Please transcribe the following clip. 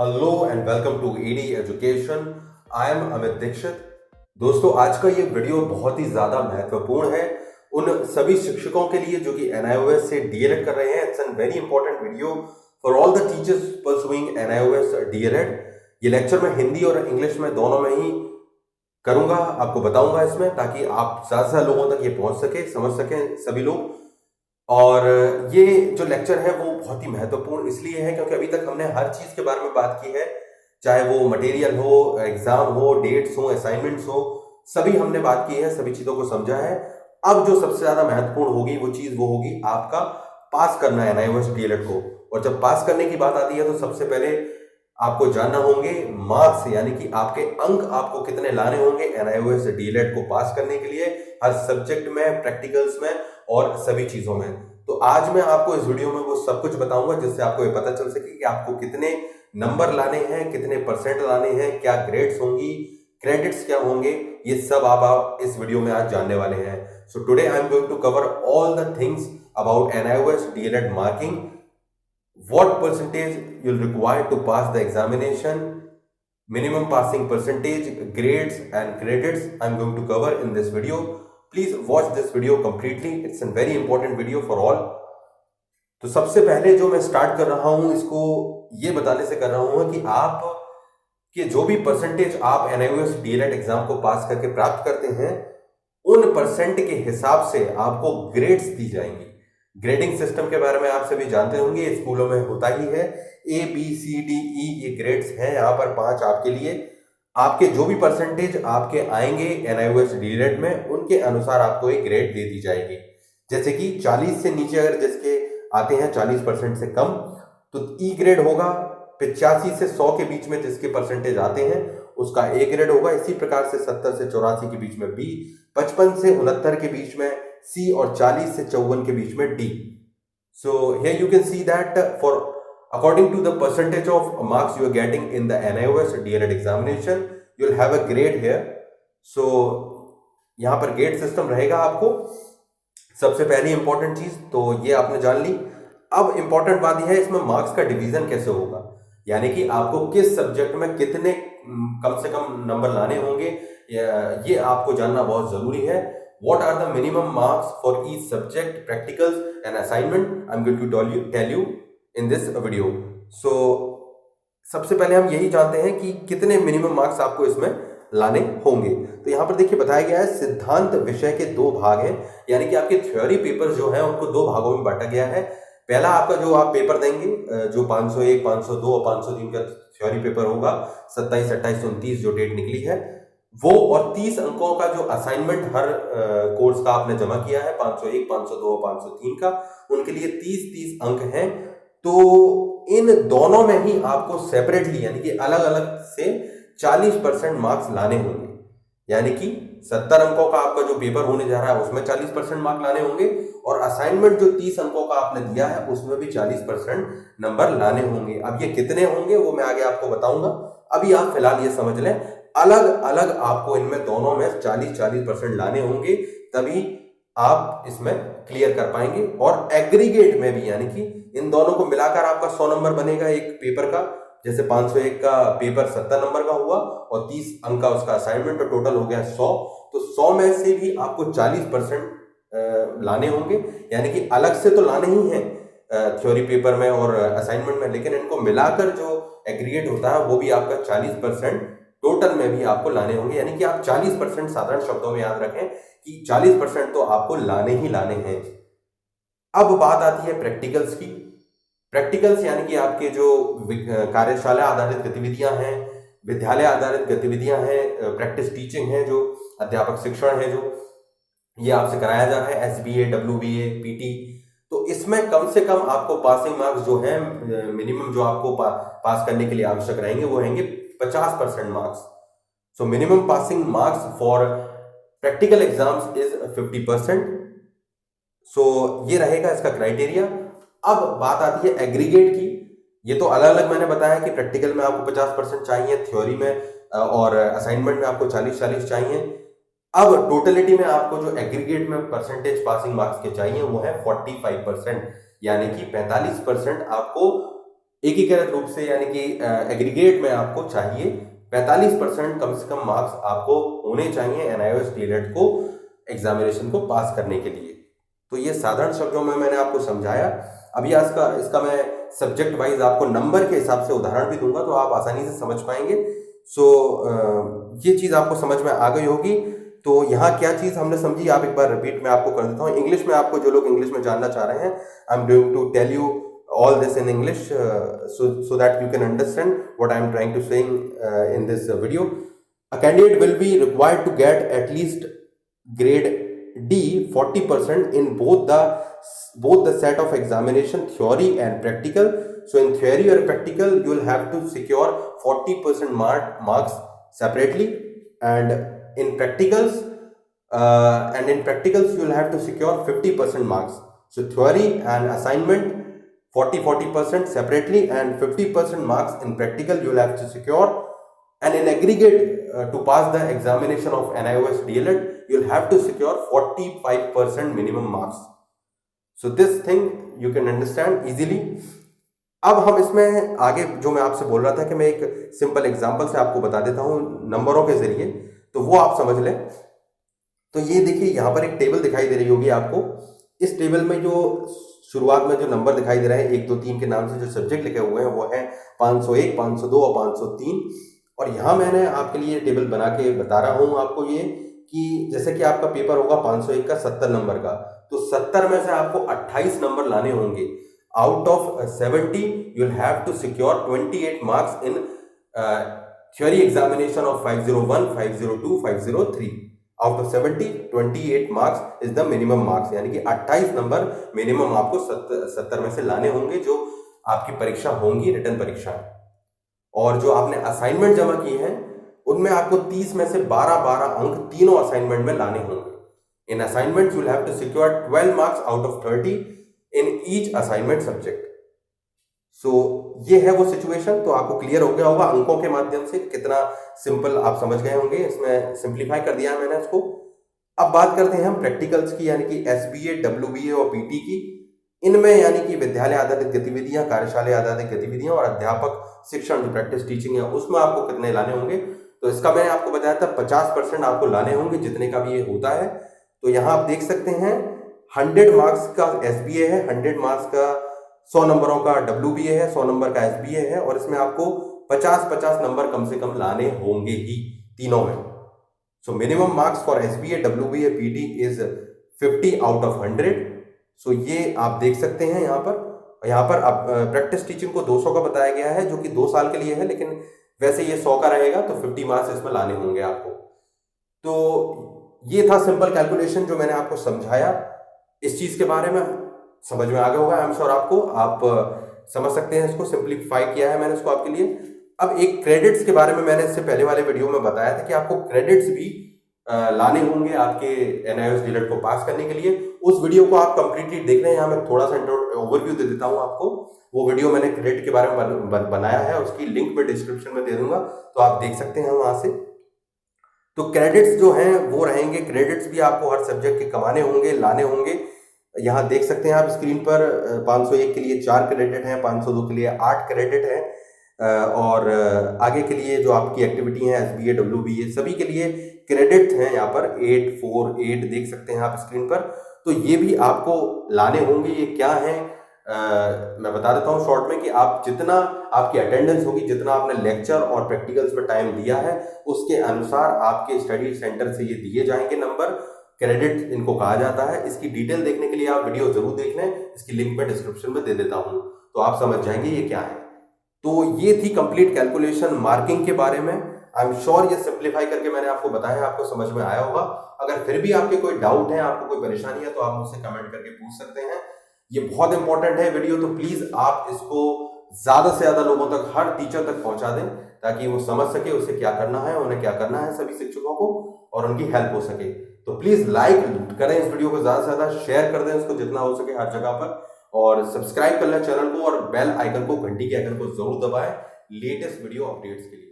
Hello and welcome to AD education. I am Amit Dikshit. दोस्तों, आज का ये वीडियो बहुत ही ज़्यादा महत्वपूर्ण है उन सभी शिक्षकों के लिए जो कि एनआईओएस से डीएलएड कर रहे हैं। It's an very important video for all the teachers pursuing NIOS DElEd. ये लेक्चर मैं हिंदी और इंग्लिश में दोनों में ही करूंगा, आपको बताऊंगा इसमें, ताकि आप ज़्यादा से लोगों तक ये पहुंच सके, समझ सकें सभी लोग। और ये जो लेक्चर है वो बहुत ही महत्वपूर्ण इसलिए है क्योंकि अभी तक हमने हर चीज़ के बारे में बात की है, चाहे वो मटेरियल हो, एग्जाम हो, डेट्स हो, असाइनमेंट्स हो, सभी हमने बात की है, सभी चीज़ों को समझा है। अब जो सबसे ज़्यादा महत्वपूर्ण होगी वो होगी आपका पास करना है एनआईओएस डीएलएड को। और जब पास करने की बात आती है तो सबसे पहले आपको जानना होंगे मार्क्स, यानी कि आपके अंक आपको कितने लाने होंगे एनआईओएस डीएलएड को पास करने के लिए, हर सब्जेक्ट में, प्रैक्टिकल्स में और सभी चीजों में। तो आज मैं आपको इस वीडियो में वो सब कुछ बताऊंगा जिससे आपको ये पता चल सके कि आपको कितने नंबर लाने हैं, कितने परसेंट लाने हैं, क्या ग्रेड्स होंगी, क्रेडिट्स क्या होंगे, ये सब आप इस वीडियो में आज जानने वाले हैं। So today I am going to cover all the things about NIOS DElEd marking, what percentage you'll require to pass the examination, minimum passing percentage, grades and credits I'm going to cover in this video. Please watch this video completely. It's a very important video for all. तो सबसे पहले जो मैं start कर रहा हूं इसको ये बताने से कर रहा हूं कि आप के जो भी परसेंटेज आप एनआईओएस डीएलएड एग्जाम को पास करके प्राप्त करते हैं, उन परसेंट के हिसाब से आपको ग्रेड्स दी जाएंगी। ग्रेडिंग सिस्टम के बारे में आप सभी जानते होंगे, स्कूलों में होता ही है। A B C D E ये ग्रेड्स हैं यहाँ पर 5 आपके लिए। आपके जो भी परसेंटेज आपके आएंगे एनआईओएस डीएलएड में, उनके अनुसार आपको एक ग्रेड दे दी जाएगी। जैसे कि 40 से नीचे अगर जिसके आते हैं 40% से कम तो ई ग्रेड होगा। 85 से 100 के बीच में जिसके परसेंटेज आते हैं उसका ए ग्रेड होगा। इसी प्रकार से 70 से 84 के बीच में बी, 55 से 69 के बीच में सी और 40 से 54 के बीच में D. So here you can see that for according to the percentage of marks you are getting in the NIOS DLED examination, you will have a grade here. So यहाँ पर ग्रेड सिस्टम रहेगा आपको। सबसे पहली important चीज तो ये आपने जान ली। अब इंपॉर्टेंट बात यह है इसमें मार्क्स का डिवीजन कैसे होगा, यानी कि आपको किस सब्जेक्ट में कितने कम से कम नंबर लाने होंगे, ये आपको जानना बहुत जरूरी है। What are the minimum marks for each subject, practicals and assignment? I'm going to tell you in this video. So सबसे पहले हम यही जानते हैं कि कितने मिनिमम मार्क्स आपको इसमें लाने होंगे। तो यहाँ पर देखिए बताया गया है सिद्धांत विषय के 2 भाग हैं, यानी कि आपके थ्योरी पेपर जो है उनको 2 भागों में बांटा गया है। पहला आपका जो आप पेपर देंगे जो 501, 502 और 503 का थ्योरी पेपर होगा, 27, 28, 29 जो डेट निकली है वो, और 30 अंकों का जो असाइनमेंट हर कोर्स का आपने जमा किया है 501, 502 और 503 का, उनके लिए 30-30 अंक हैं। तो इन दोनों में ही आपको सेपरेटली यानी कि अलग अलग से 40% मार्क्स लाने होंगे। यानी कि 70 अंकों का आपका जो पेपर होने जा रहा है उसमें 40% मार्क लाने होंगे, और असाइनमेंट जो 30 अंकों का आपने दिया है उसमें भी 40% नंबर लाने होंगे। अब ये कितने होंगे वो मैं आगे आपको बताऊंगा। अभी आप फिलहाल ये समझ लें, अलग अलग आपको इनमें दोनों में 40% लाने होंगे, तभी आप इसमें क्लियर कर पाएंगे। और एग्रीगेट में भी, यानी कि इन दोनों को मिलाकर आपका 100 नंबर बनेगा एक पेपर का। जैसे 501 का पेपर 70 नंबर का हुआ और 30 अंक का उसका असाइनमेंट, तो टोटल हो गया 100। तो 100 में से भी आपको 40% लाने होंगे, यानी कि अलग से तो लाने ही हैं थ्योरी पेपर में और असाइनमेंट में, लेकिन इनको मिलाकर जो एग्रीगेट होता है वो भी आपका 40% टोटल में भी आपको लाने होंगे। यानी कि आप 40%, साधारण शब्दों में याद रखें कि 40% तो आपको लाने ही लाने हैं। अब बात आती है प्रैक्टिकल्स की। प्रैक्टिकल्स यानी कि आपके जो कार्यशाला आधारित गतिविधियां हैं, विद्यालय आधारित गतिविधियां हैं, प्रैक्टिस टीचिंग है, जो अध्यापक शिक्षण है, जो ये आपसे कराया जा रहा है, SBA, WBA, PT। तो इसमें कम से कम आपको पासिंग मार्क्स जो है मिनिमम जो आपको पास करने के लिए आवश्यक रहेंगे वो रहेंगे 50% marks. So minimum passing marks for practical exams is 50%। सो ये रहेगा इसका क्राइटेरिया। अब बात आती है एग्रीगेट की। ये तो अलग अलग मैंने बताया कि प्रैक्टिकल में आपको 50% चाहिए, थ्योरी में और असाइनमेंट में आपको 40-40 चाहिए। अब टोटलिटी में आपको जो एग्रीगेट में परसेंटेज पासिंग मार्क्स के चाहिए वो है 45%, यानी कि 45% आपको एकीकृत रूप से यानी कि एग्रीगेट में आपको चाहिए 45% कम से कम मार्क्स आपको होने चाहिए NIOS DLED को एग्जामिनेशन को पास करने के लिए। तो ये साधारण शब्दों में मैंने आपको समझाया। अभी इसका मैं सब्जेक्ट वाइज आपको नंबर के हिसाब से उदाहरण भी दूंगा तो आप आसानी से समझ पाएंगे। ये चीज़ आपको समझ में आ गई होगी। तो यहाँ क्या चीज़ हमने समझी आप एक बार रिपीट में आपको कर देता हूँ। इंग्लिश में आपको जो लोग इंग्लिश में जानना चाह रहे हैं, I am going to tell you all this in English so that you can understand what I am trying to say in this video. A candidate will be required to get at least grade D 40% in both the set of examination, theory and practical. So in theory or practical you will have to secure 40% marks separately, and in practicals you will have to secure 50% marks. So theory and assignment 40% separately and 50% marks in practical you will have to secure, and in aggregate to pass the examination of NIOS DLED you will have to secure 45% minimum marks. So this thing you can understand easily. अब हम इसमें आगे जो मैं आपसे बोल रहा था कि मैं एक सिंपल एग्जांपल से आपको बता देता हूं नंबरों के जरिए, तो वो आप समझ लें। तो ये देखिए यहाँ पर एक टेबल दिखाई दे रही होगी आपको। इस टेबल में जो शुरुआत में जो नंबर दिखाई दे रहे हैं 1 2 3 के नाम से जो सब्जेक्ट लिखे हुए हैं वो है 501, 502 और 503। और यहाँ मैंने आपके लिए टेबल बना के बता रहा हूँ आपको ये कि जैसे कि आपका पेपर होगा 501 का 70 नंबर का, तो 70 में से आपको 28 नंबर लाने होंगे। Out of 70 you will have to secure 28 marks in theory examination of 501, 502, 503। Out of 70 28 marks is the minimum marks, यानी कि 28 नंबर मिनिमम आपको 70 में से लाने होंगे जो आपकी परीक्षा होंगी, रिटन परीक्षा। और जो आपने असाइनमेंट जमा की है उनमें आपको 30 में से 12 अंक तीनों असाइनमेंट में लाने होंगे। In assignment you will have to secure 12 marks out of 30 in each assignment subject. So ये है वो सिचुएशन। तो आपको क्लियर हो गया होगा अंकों के माध्यम से, कितना सिंपल आप समझ गए होंगे। इसमें सिंप्लीफाई कर दिया है मैंने इसको। अब बात करते हैं हम प्रैक्टिकल्स की, यानी कि SBA, WBA और PT की। इनमें यानी कि विद्यालय आधारित गतिविधियां, कार्यशाला आधारित गतिविधियां और अध्यापक शिक्षण जो प्रैक्टिस टीचिंग है उसमें आपको कितने लाने होंगे। तो इसका मैंने आपको बताया था 50% आपको लाने होंगे, जितने का भी ये होता है। तो यहाँ आप देख सकते हैं 100 मार्क्स का SBA है, 100 मार्क्स का 100 नंबरों का WBA है, 100 नंबर का SBA है, और इसमें आपको 50-50 नंबर कम से कम लाने होंगे ही तीनों में। So minimum marks for SBA, WBA, PT is 50 out of 100। सो ये आप देख सकते हैं यहाँ पर अब प्रैक्टिस टीचिंग को 200 का बताया गया है जो कि 2 साल के लिए है, लेकिन वैसे ये 100 का रहेगा, तो 50 मार्क्स इसमें लाने होंगे आपको। तो ये था सिंपल कैलकुलेशन जो मैंने आपको समझाया। इस चीज के बारे में समझ में आ गया होगा, आई एम श्योर आप समझ सकते हैं इसको। सिंप्लीफाई किया है मैंने इसको आपके लिए। अब एक क्रेडिट्स के बारे में मैंने इससे पहले वाले वीडियो में बताया था कि आपको क्रेडिट्स भी लाने होंगे आपके NIOS DLED को पास करने के लिए। उस वीडियो को आप कंप्लीटली देख रहे हैं, यहाँ मैं थोड़ा सा ओवरव्यू दे देता हूँ आपको। वो वीडियो मैंने क्रेडिट के बारे में बनाया है, उसकी लिंक मैं डिस्क्रिप्शन में दे दूंगा, तो आप देख सकते हैं वहां से। तो क्रेडिट्स जो हैं वो रहेंगे, क्रेडिट्स भी आपको हर सब्जेक्ट के कमाने होंगे, लाने होंगे। यहाँ देख सकते हैं आप स्क्रीन पर 501 के लिए 4 क्रेडिट हैं, 502 के लिए 8 क्रेडिट हैं, और आगे के लिए जो आपकी एक्टिविटी है SBA, WBA सभी के लिए क्रेडिट हैं यहाँ पर 8, 4, 8 देख सकते हैं आप स्क्रीन पर। तो ये भी आपको लाने होंगे। ये क्या है मैं बता देता हूँ शॉर्ट में कि आप जितना आपकी अटेंडेंस होगी, जितना आपने लेक्चर और प्रैक्टिकल्स पे टाइम दिया है, उसके अनुसार आपके स्टडी सेंटर से ये दिए जाएंगे नंबर। क्रेडिट इनको कहा जाता है। इसकी डिटेल देखने के लिए आप वीडियो जरूर देख लें, इसकी लिंक मैं डिस्क्रिप्शन में दे देता हूँ, तो आप समझ जाएंगे ये क्या है। तो ये थी कंप्लीट कैलकुलेशन मार्किंग के बारे में। आई एम श्योर ये सिंप्लीफाई करके मैंने आपको बताया, आपको समझ में आया होगा। अगर फिर भी आपके कोई डाउट है, आपको कोई परेशानी है, तो आप मुझसे कमेंट करके पूछ सकते हैं। ये बहुत इंपॉर्टेंट है वीडियो, तो प्लीज आप इसको ज्यादा से ज्यादा लोगों तक, हर टीचर तक पहुंचा दें, ताकि वो समझ सके उसे क्या करना है, उन्हें क्या करना है, सभी शिक्षकों को, और उनकी हेल्प हो सके। तो प्लीज लाइक करें इस वीडियो को, ज्यादा से ज्यादा शेयर कर दें इसको जितना हो सके हर जगह पर, और सब्सक्राइब कर लें चैनल को, और बेल आइकन को, घंटी के आइकन को जरूर दबाएं लेटेस्ट वीडियो अपडेट्स के लिए।